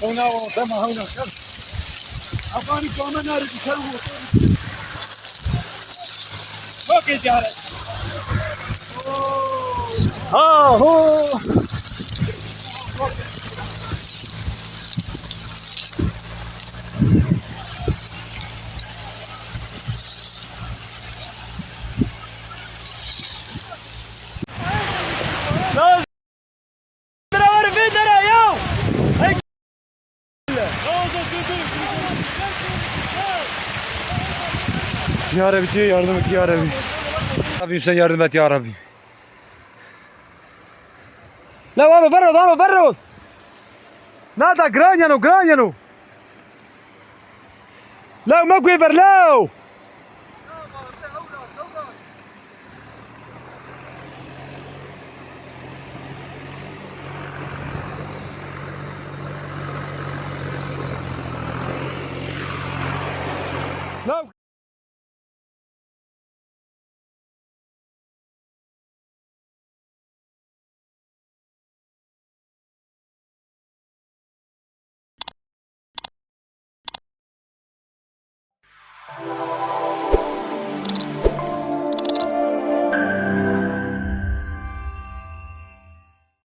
هنا وثم هنا كم أفاني كمان نار بيشربوا ما كيجاره ها هو Ya Rabbi diyor, yardım et ya Rabbi. Rabbim sen yardım et ya Rabbi. لا والله فرد والله فرد نادا جرانيانو لا ما كويفر لا